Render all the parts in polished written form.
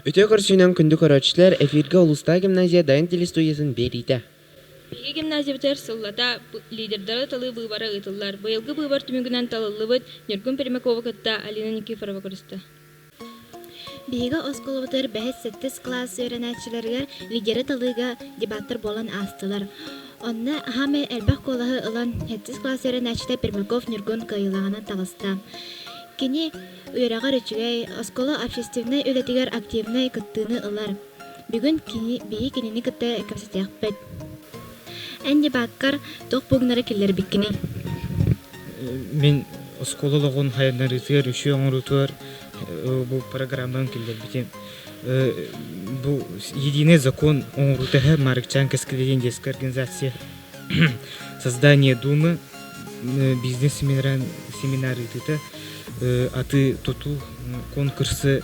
Өте көрсүнөн күндү көрөчүлөр эфирге Улуста гимназия дайын телестудиясын берите. Биги гимназиятер сыллата лидердары талы быбара ытыллар. Быйылгы быбар түмүгүнөн талылыбыт Нюргун Пермякова кытта Алина Никифорова көрүстө. Биги осколовтар бәһәс 8 класс өйрәнәчеләргә лидеры талыга дебаттар болан астылар. Онна хаме әлбәх колаһы ылан 8 класс өйрәнәчеләр Пермяков Нюргун кайлагана талыста. Кини үйрәгә речүгәй оскола общественный өлетигәр активный кыттыны ылар. Бүгүн бии кинини кытта капсатяхпет. Энди баккар тох бугнары киллер биккини. Мен осколологон хайнарытыр үшү оңрутур бу программаны киллер битем. Бу единый закон оңрутаха Маркчан Каскелеген детская организация. Создание думы бизнес семинары тыта аты тоту конкурсы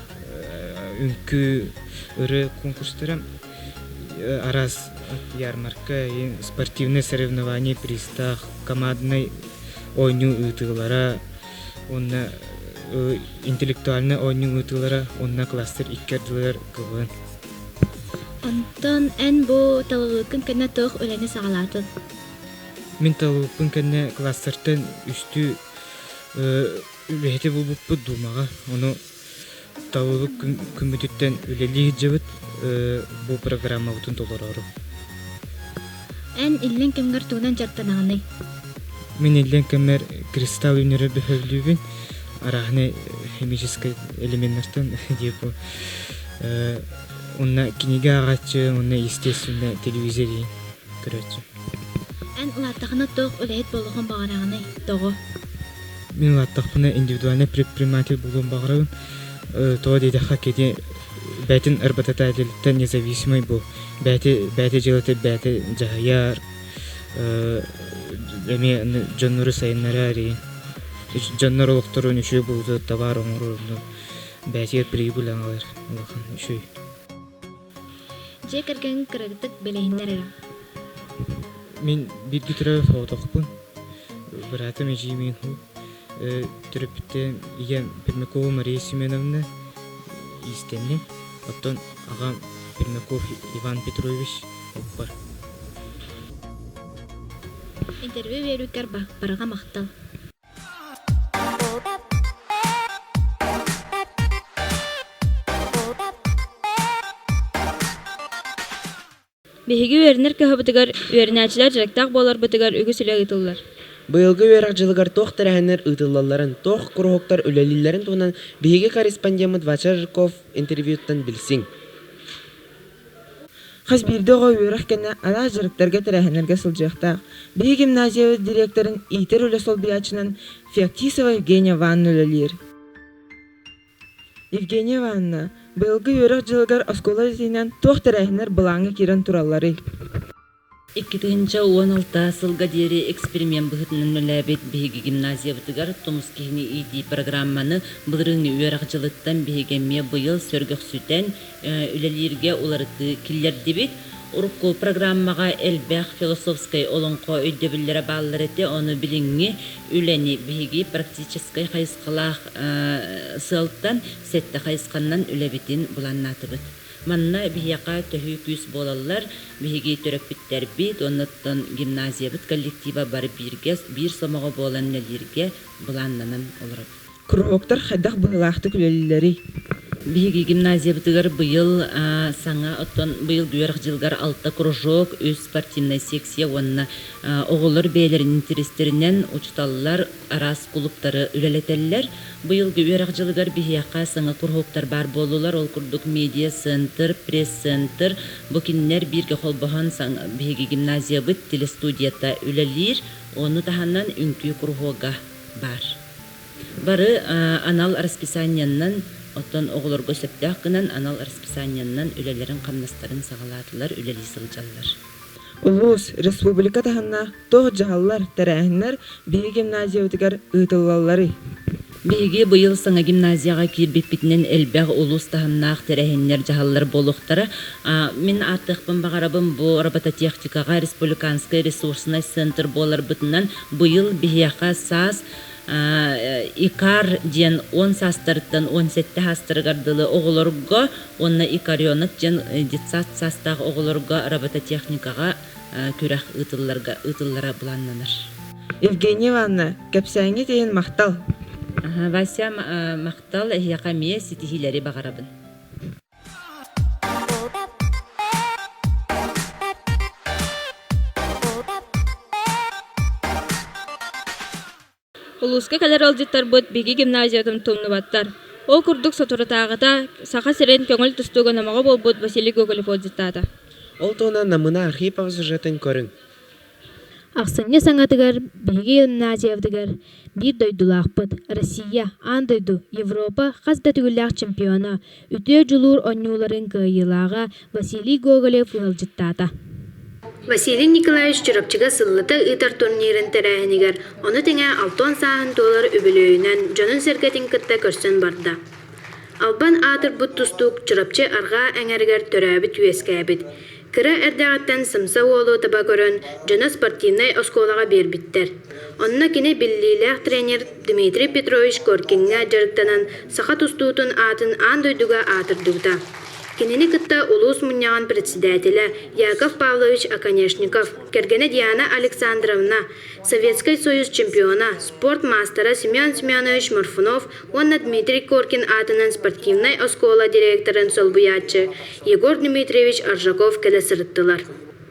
үнкү өрө конкурстарам арас ярмарка спортивное соревнование пристах командный ойну ытылара онна интеллектуальный ойну ытылара онна кластер иккердилер кылын. Антон эн бу талыгын кенә тох үләне сагалаты. Мен талыпын кенне класстертен үстү үлехте булбуп думага ону талылык күмүтүттен үлели жыбыт бу программа утун толорору. Эн иллен кемгер тугунан жартанаганы. Мен иллен кемер кристалл үнөрө бөхөлүбүн арахне химический элементтен депо онна книга агачы онна естественно телевизори көрөчү. Эн улаттахына тох үлэхет болгон багараганы того. Мен улаттахына индивидуальный предприниматель болгон багарабын. То дейдеха кеде бәтин работодательтен независимый бу. Бәте жылыты бәте жахаяр. Эме жоннору сайыннары. Жоннор олуктурун үшө булду товар оңорунду. Бәте прибыль аңалар. Улахан үшө. Же керген кырыгытык белейнер. Мен бир гитара фотокпун. Братым эжимен ху. Түрөптен иген Пермякова Мария Семеновна истенне. Оттон агам Пермяков Иван Петрович бар. Интервью берүүкер барга мактал. Биги вернер кахабытыгар вернәчеләр жактак болар бытыгар үгүсүлө ытыллар. Быйылгы үйрәк жылыгар тох тәрәһеннәр ытыллаларын, тох курохоктар үләлиләрен тугынан биһиге корреспондент Вачарков интервьюттан билсин. Хас бирдөгө үйрәк кенә ана жырыктарга тәрәһеннәргә сылжакта. Биһи гимназия директорын Итер Үлесол биячынан Феоктисова Евгения Ивановна үләлир. Евгения Ивановна, быйылгы үйрәк жылыгар оскола зинен тох тәрәһеннәр булаңы кирен тураллары. 2016 сылга дери эксперимент быһытынан үләбет биһиги гимназия бытыгар томускихини иди программаны былырыны үйрәк жылыттан биһигемме быйыл сөргөксүтен үләлирге уларыты киллер дебит. Урукку программага элбэх философской олонко өйдөбүлләре балларыты оны билиңи үләни биһиги практической хайскалах сылтан сетте хайсканнан үләбитин буланнатыбыт. Манна бияка төһү күс болаллар биһиги төрөпүттер бит оннотон гимназия бит коллектива бар бир сомого болан нелирге буланнанан олорот. Курохоктар хадах быһылаахты үләлиләре. Биһиги гимназия битыгар быйыл саңа оттон быйыл гүрәк жылгар 6 кружок үз спортивный секция онна оголор бәйләрен интерестеринен учталлар арас клубтары үләләтәлләр. Быйыл гүрәк жылгар биһияка саңа курохоктар бар болулар ол курдук медиа центр, пресс-центр бу киннәр бирге холбахан саңа биһиги гимназия бит телестудията үләлир, оны таханнан үнкү курохога бар. Бары анал расписанияннан оттон оголорго сөптәк кынан анал расписанияннан үләләрен камнастарын сагалатылар, үләли сылжаллар. Улус республика таханна тох жаһаллар тәрәһеннәр биһи гимназия үтигәр ытыллаллары. Биһиги быйыл саңа гимназияга кирбит битнен элбәг улус таханнаах тәрәһеннәр жаһаллар болохтара. Мен аттыхпын багарабым бу робототехникага республиканская ресурсный центр болар бытынан быйыл биһияка САС икар ден 10 састырыттан 17 хастыргардылы оголорго онна икарионат ден детсат састаг оголорго робототехникага күрах ытыллара буланнанар. Евгения Ивановна, кәпсәңе тейін мақтал. Вася мактал яқамия ситихилери багарабын. Улуска калер алжыттар бут биги гимназиятым тумнубаттар. Ол курдук сотуратаагыта саха сирен көңүл тустуган амага болбут Василий Гоголев олжыттаата. Ол туна намына Архипов сюжетін көрің. Ақсанне саңатыгар биги гимназиявдыгар бир дойдулаақпыт. Россия, андойду, Европа қазда түгілләқ чемпиона, үтө жулур оннуларын кыйылаға Василий Гоголев олжыттаата. Василий Николаевич Чурапчыга сыллыта ытар турнирин тәрәһенигер, оны теңә 6 саһын доллар үбілөйінен жонын сәргәтин кытта көрсөн барда. Албан атыр бұт тұстук Чурапчы арға әңәргер төрәбіт үескәбіт. Кыра әрдәғаттан сымса олу таба көрін жона спортивнай осколаға бербіттер. Онна кені биллиләқ тренер Дмитрий Петрович Коркинға жарықтанан саха тұстуутын атын андойдуға атырдугда. Кинини кытта улус муньяган председателя Яков Павлович Оконечников, Кергене Диана Александровна, Советский Союз чемпиона, спортмастера Семен Семенович Морфунов, онна Дмитрий Коркин атынан спортивной оскола директорын солбуячы Егор Дмитриевич Аржаков келесіріттілар.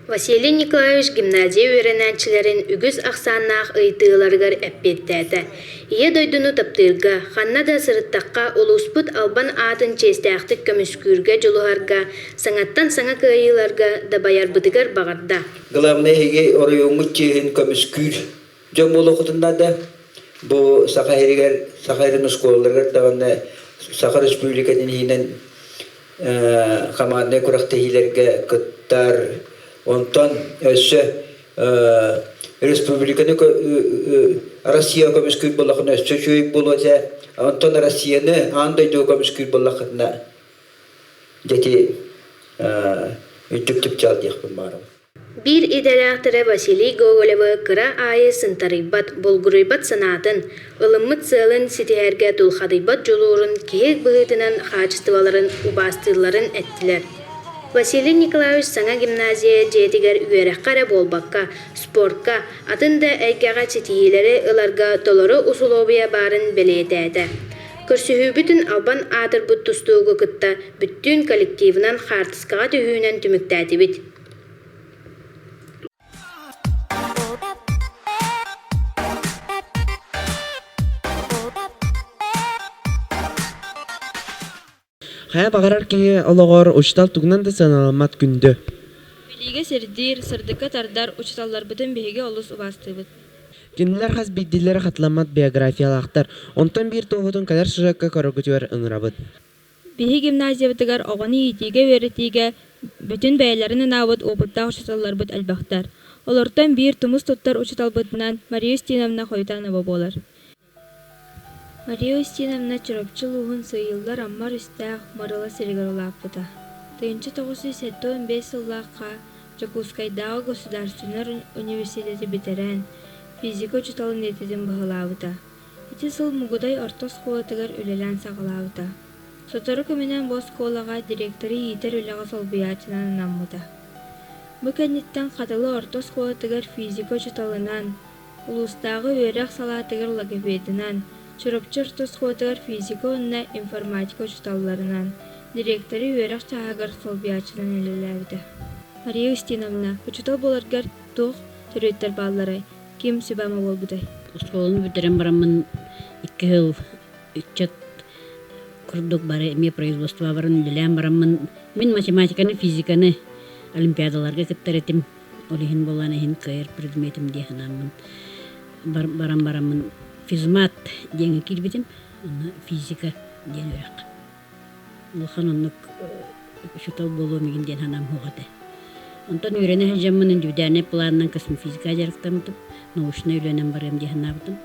Василий Николаевич гимназия үйренәнчілерін үгіз ақсаннақ ыйтығыларғар әппеттәді. Ие дойдуну таптырға, ханна да сырыттаққа улуспут албан атын честәқтік көміскүрге жолуғарға, саңаттан саңа күйіларға да баярбытығар бағарда. Главное, еге орайоңы чейін көміскүр жон болу құтында да, бұл Сахарин ұсколыларғар тағында Сахар Республикатын хейнен қамадны күрақты хейлерге күттар, онтан өсі республиканы Россия көміскүр болақына өсі шөйіп болуға, онтан Россияны андайды көміскүр болақына жәте үттіп жалдияқпын барым. Bir иделяқтыры Василий Гоголевы кыра айы сынтарыйбат, болгурыйбат санатын, ылыммыт сылын ситиherге тулхадыйбат жолуырын кейек бұғытынан қачыстываларын убастыларын әттілер. Василий Николаевич саңа гимназия жетігер үйераққары болбаққа, спортқа, атында әйгеға ситиелері ыларға толоры усулобия барын белетәді. Көрсүхүү бүтін албан адыр бұт тұстуғы күтті бүттін коллективынан қартысқаға түйінен түміктәді біт. Хая бағарар кеге олығыр ұчтал тугнан да саналамат күнді. Билиге сердир, сырдыққа тардар учталлар бүтін бейге олыс убастыбыт. Кенілер қаз бидділері қатламат биографиялақтар, онтан бір тоғытын кадар сұжаққа көрігітер ұңырабыт. Бейге гимназия бітігер оғаны етеге веретеге бүтін бәйлерін науыт опытта учталлар бұт әлбақтар. Олортан бір тұмыз тұттар учтал бұтынан Мария Устиновна қойтанова болар. Мария Устиновна чурапчыл уғын сыйылдар аммар үстәқ марыла сиргарылап бұта. Тыйынчы 975 жыллаққа Жакускайдағы государственный университеті бітерен физика учталын етеден бұғылауыта. Эти сыл мұғыдай ортос қолатығыр үлелен сағылауыта. Соторы көменен бос қолаға директоры етер үліға солбиятынан намыда. Бұл кәнеттен қатылы ортос қолатығыр физика учталынан, ұлыстағы өрек салатығыр логопедінен, Чурапчыр тұсқотығыр физика онына информатика учталларынан, директоры өрек чағығыр солбиятынан әліләуді. Мария Устиновна, учтал боларғар тоқ түреттер баллары, кем сүбәмі бол бұдай? Школаны бітірен барамын 2 жыл, 3 күрдік бары, еме производство барын білән барамын. Мен математиканы, физиканы олимпиадаларға кіттар етім. Олихин болан әйін қайыр предметім дейхінамын. Барамын. Физмат деңі келбетім, физика ден өрақ. Олхан онық шутал болу меген ден ханам хоғады. Онтан үйрене жамын үндівдәне планынан космы физика жарықтамытым, научна үйленен барам ден ханабытым.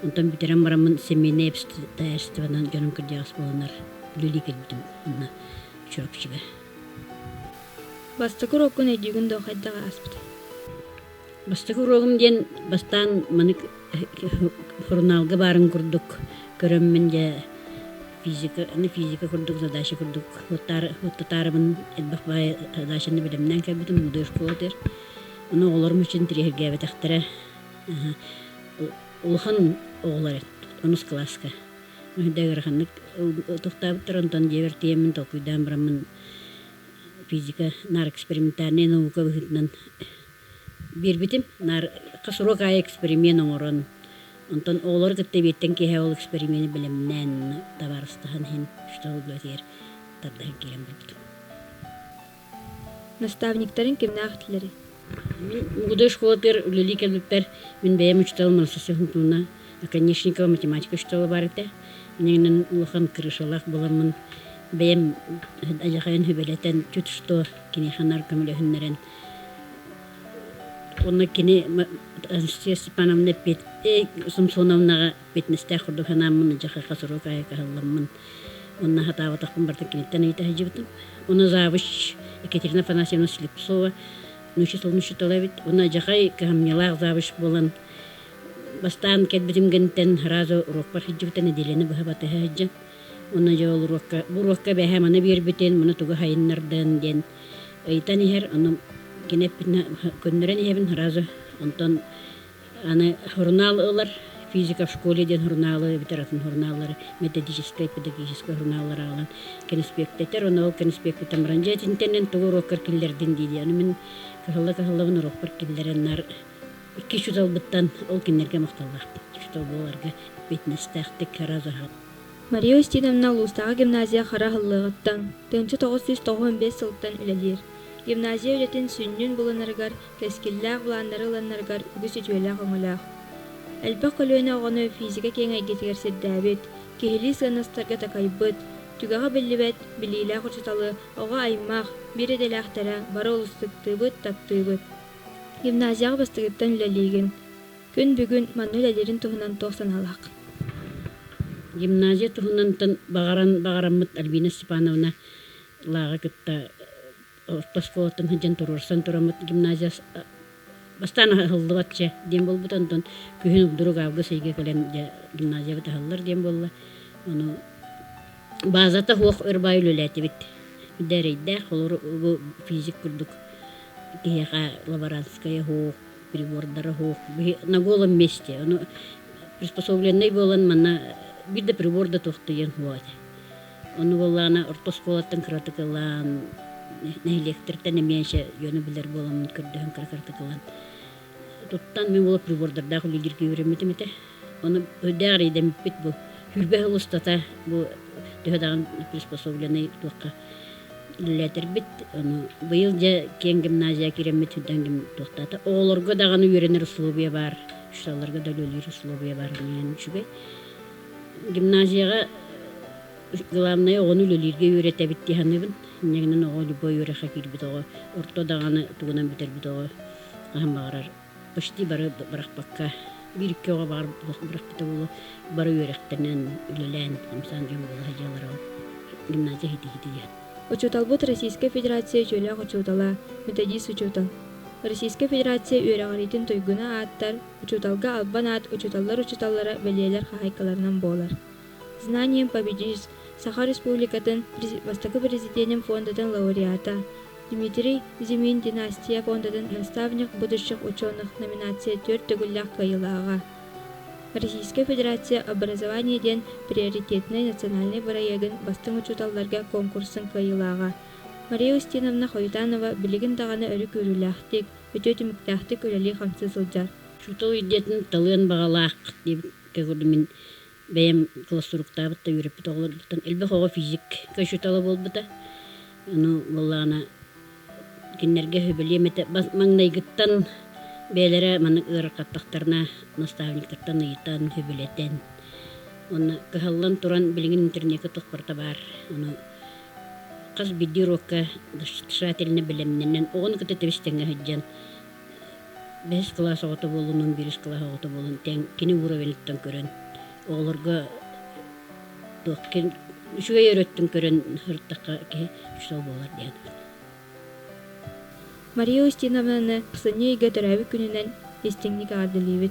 Онтан бітерен барамын семейне әпістіванан жаным кірдеғыс болынар. Люли келбетім, онна чурапчыға. Бастықыр оқын әдігін доқайдағы аспыды. Бастықыр оғым ден бастан маны журналга барын курдук көрөммүн же физика курдук задача курдук хуттатарымын элбахбай задачаны билемнен кәбитим мудай школатер уну олорум үчүн тирегебетехтере улхан оголар онус класска дагырханнык тухтабыттар онтон жебертиемин токуйдан барамын физика нар экспериментарный наука выхытнан бирбитим нар касурок ай эксперимент оңорон онтон оолор кытта биеттен кеһе ол эксперимент билемнен табарыстахан хин штол блатер табдан келем булдум. Наставниктарын кимнахтлери. Мудай школатер үлели келбиттер мен бәйем учтал марсасыхынтуна Конечникова математика штолы бар ите. Менен улахан крышалах боламын бәйем ажахайын хөбелетен чуть что кинеханар көмөлөһүннерен онна кини Анастасия Степановна пет Самсоновнага петнесте хурдуханамын жаха касырок ай кахалламын онна хатаватахпын барта кинеттен ыйта хижибитим онна завуч Екатерина Афанасьевна Слепцова нучиталабит онна жахай кахамнялах завуч болан бастан кетбитим гентен разо урок бар хижибитен эделени бахабата хаджа онна жол урокка бурокка бэхэ мана бирбитен мана туга хайыннардан ден ыйтан ихер онна кинеппина көннөрен ихебин разо онтон аны журналлар физика в школе ден журналы битератын журналлары методическая педагогическая журналлар алган конспекттер онол конспекттен бранжет интернет тугу уроккар киллердин диди аны мен кахаллабын уроккар киллерен нар 2 жылбыттан ол кинерге макталлах что боларга битнестахтык разо. Мария Устиновна Лустага гимназия харахыллыгыттан 1995 сылттан үлелер. Гимназия үлетін сүннүн буланаргар, кескиллах буланнары ланнаргар үгіс үтүелах оңылах. Әлбақ көлөне оғаны физика кең әйгетігер сирдәбет, кехили сыныстарга такайбыт, түгіға білібет, білейлах учыталы, оға аймақ, бір еделяқтара, бары олыстықтыбыт, таптыбыт. Гимназияға бастығыттан үлелеген. Күн бүгін ману үлелерін тұғынан тоқсан алақ. Гимназия туһунантан багараммыт Альбина Степановна лага кытта ортосколотун хыжан турурсан турамыт гимназия бастана хылдыбатча дем болбутантон күһүн угдурук авга сейге келен гимназия бытахаллар дем болла ону базата хуох өрбай үлелетибит дерейде холор физик курдук кеха лаборантская хуох прибордары хуох на голом месте ону приспособленный болан мана бирде приборда тохтуян хуат. Ону боллана ортосколаттан кратыкалан, электриктен эменше йөне билер боламын көрдөһөн кратыкалан. Туттан мен болуп прибордарда хулигирге үйрөнмөтүм эте. Ону өдөгөр идем бит бу. Хүрбе хулустата бу дөһөдөгөн приспособленный туакка летер бит. Ону быйыл же кен гимназия киремет үдөнгим тохтата. Оолорго даганы үйрөнөр условия бар. Шаларга да лөлөр условия бар мен чүбе. Гимназияга главное оны үлелерге үйрөтөбүт диханыбын. Негинен ого любой үйрөха кирбит ого. Орто даганы тугунан битербит ого. Ахамбарар почти бары баракпакка. Бир-2 ого бар баракпыта болу. Бары үйрөктенен үлелен амсан жом болу хажалар. Гимназия хити дихан. Учуталбыт Российская Федерация жөлөк учутала, методист учутал. Российская Федерация үйрәгәритин тойгуна аттар, учуталга албан ат учуталлар учуталлара белелер хахайкаларынан болар. Знанием победитель Саха Республикатын Востока президентом фондатын лауреата Дмитрий Зимин династия фондатын наставник будущих ученых номинация 4 төгүлләк кайылага. Российская Федерация образование ден приоритетный национальный проектын бастың учуталларга конкурсын кайылага. Мария Устиновна Хойтанова билигин даганы өрү көрүләхтик, өтөтүмүктәхтик үлели хамсы сылжар. Шутал идетин талыын багалаак деп көрдүм мен бәйем классуруктабытта үйрөп тоголордуктан элбе хого физик көшүталы болбута. Аны боллана кинерге хөбөлемете маңнайгыттан бәлере маны ыркаттактарына наставниктардан ыйтан хөбөлетен. Аны кахаллан туран билигин интернетке тохпарта бар. Аны каз бидирокка дышательне билемнен он кыты тебистенге хыджан. 5 класс ото болунун 1 класс ото болун тең кини уровеньтен көрөн. Олорго токкен үшүгө өрөттүн көрөн хыртакка ке шол болар деген. Мария Устиновнаны кысыне иге төрәбі күнінен естеңнік ардылыбет.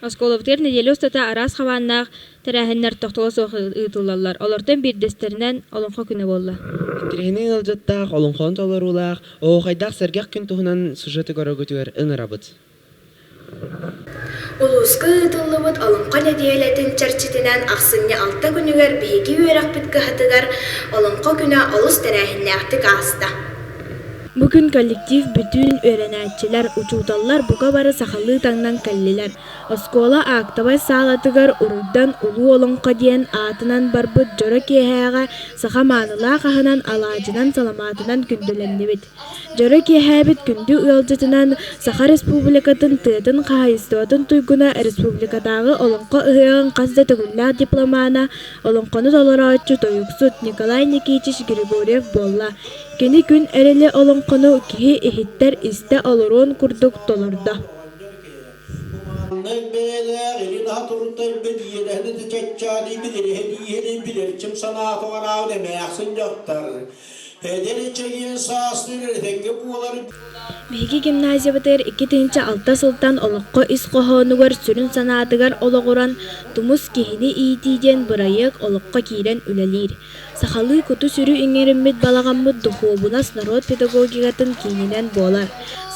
Осколовтер неделе устата арас хаваннах тәрәһеннәр тохтолос ытылалар. Олардан бирдестеринен олонхо күнө болла. Интерегенен алжаттақ, олонхон толарулақ, оғайдақ сәргәқ күн туһунан сюжеты көрөгөтүгөр ыңырабыт. Улуска ытыллыбыт олонқа недиэлетін чарчитинен ақсынне алта күнігер биһиги үөрәк біткі хатыгар олонқа күнә олус тәрәһиннәқтік аста. Бүгін коллектив бүтін өрәнәтчілер, учуталлар бұға бары сақалы таңнан кәллелер. Оскола ақтабай сағатығар ұруйдан ұлу олонқа дейін атынан барбыт жоры кеһәға сақа маныла қағынан алажынан саламатынан күнділенді бет. Жоры кеһәбет күнді ұялжытынан Саха Республикатын тыытын қағайыстуатын туйгуна республикадағы олонқа ұйығын қазда төгілләр дипломана олонқаны толараачы тойықсут Николай Никитич Григорьев болла. Кені күн әрелі олонқаны кеһи эхиттер исте олорон курдук толарда. Биһиги гимназия бытыр 2-6 сылтан олоққа ис қоһонугар сүрүн санаатыгар ологуран тумус киһини иитииден бырайык олоққа киирен үлелир. Сахалы куту сүрү иңериммит балагаммыт духуобунас народ педагогигатын киининен болар.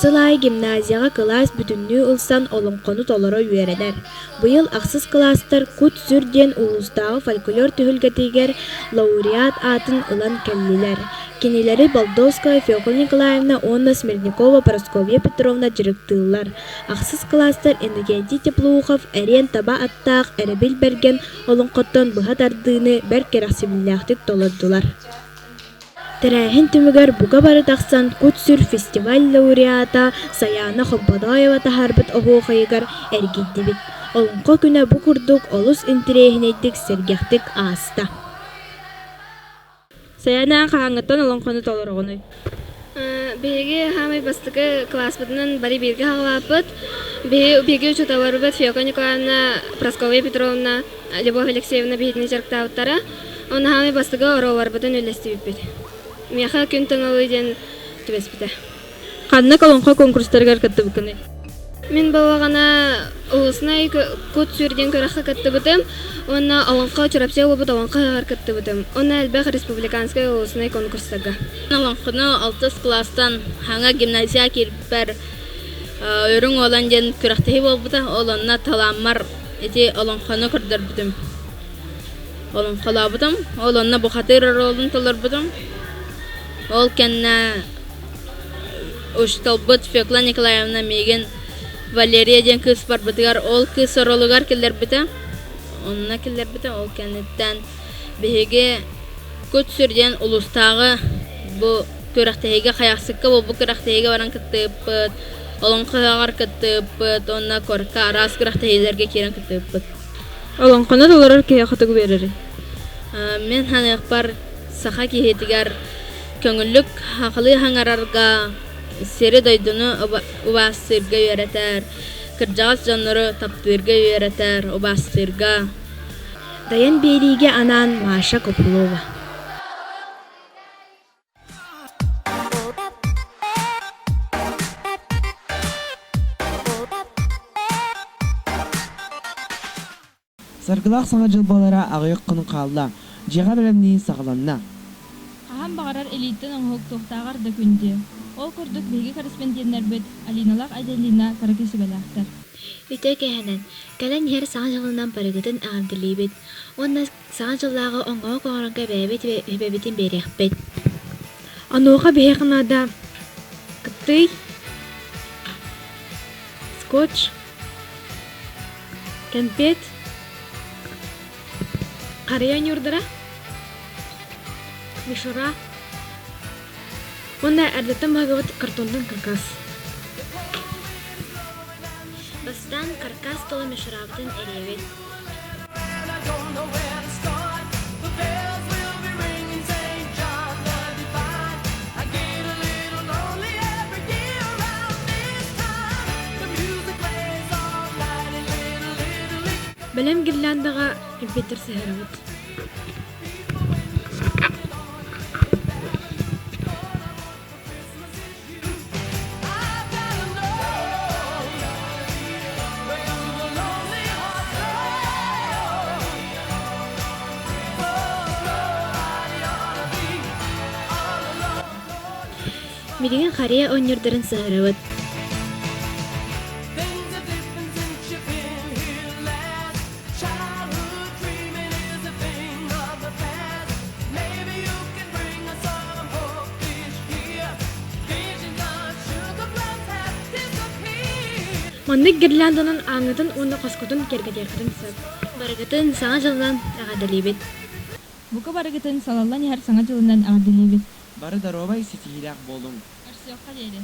Сылай гимназияга класс бүтүннүү ылсан олонқону толоро үеренер. Быйыл аксыз класстар кут сүрден улустагы фольклор түһүлгетигер лауреат атын ылан келлилер. Кенелери Балдовская, Феокла Николаевна, Онна Смирникова, Парасковья Петровна жырыктыылар. Аксыз класстар Энергетий Теплоухов, Эрен Таба аттаах, Эребил берген олонқоттон быһа тардыыны бер керахсибилляхтык толордулар. Тәрәһин түмүгер буга бары тахсан кут сүр фестиваль лауреата Саяна Хоббадаева тахарбыт оһуохайыгар эргиддибит. Олонқо күнә бу курдук олус интереһинейдик сергяхтык ааста. Саяна қағаңыттан олонқону толорғыны. Беге хамай бастығы класс бітінен бари берге хағалапыт. Беге учуталары біт Феокла Николаевна, Прасковья Петровна, Любовь Алексеевна бейтіне жарықтауыттары. Оны хамай бастығы оролар бітін өлесті біппет. Меха күн тыңылы ден түбес біті. Қанны олонқо конкурстарғар кітті бүкіні? Мен балағана ұлысына кут сүрден көріққа кітті бітім. Оны олонқо чырапсе олбыт олонқо ғар кітті бітім. Оны әлбәқ республиканскай ұлысына конкурстарға. Олонқыны 6 класстан хаңа гимназия кирпер өрің олон ден көріқтегі болбыта. Олонна таламар еті олонқыны көрдір бітім. Олонқыла бітім. Олонна бұқатыр оролын толыр бітім. Ол кәнна ұшталбыт Феокла Николаевна меген Валерия ден кыз бар бітігар, ол кыз оролугар келдер біті. Онына келдер біті, ол кәнеттен бігеге көт сүрден ұлыстағы бұл көріқтеге қаяқсыққа бұл көріқтеге баран кіттіппіт, олонқығағар кіттіппіт, онына көріққа арас көріқтегелерге керен кіттіппіт. Олонқыны толорар кея қытығы берері? Мен ханық бар сақа кейетігер көңілік хақылы хаңарарға сері дойдуну убастырга үйеретер, кыржағыз жаныры таптырга үйеретер, убастырга. Даян бериге анан Маша Копылова. Саргылақ саңа жыл болара ағайық құны қалда, жеға білімні сағыланна. Қағам бағарар элиттен оңғық тоқтағар да күнде. Ол күрдік бейге корреспонденттер бет Алиналақ Айдалина каракесі бәләқтар. Үтө кәһәнән, кәлән ер саңа жылынан парыгытын ағандылый бет. Онна саңа жыллағы оңғау қоңырынға бәбетін берек бет. Ануға бейқынада кытый, скотч, кәмпет, қариян юрдыра, мишура. Онда әрдеттен бағывыт картондан каркас. Бастан каркас толы мишурабытын әревет. Бәлем гирляндаға компьютер сәһәрәбет. Миригин Хария оннюрдарын сыгырыбыт. Маннык гирлянданын аңытын уонна коскотун кергедеркатын сып. Барыгытын саңа жылынан ағадалибит. Бука барыгытын салаллан яр саңа жылынан ағадылыбыт. Бары даробай сетиилак болуң. Арсиоққа дейді.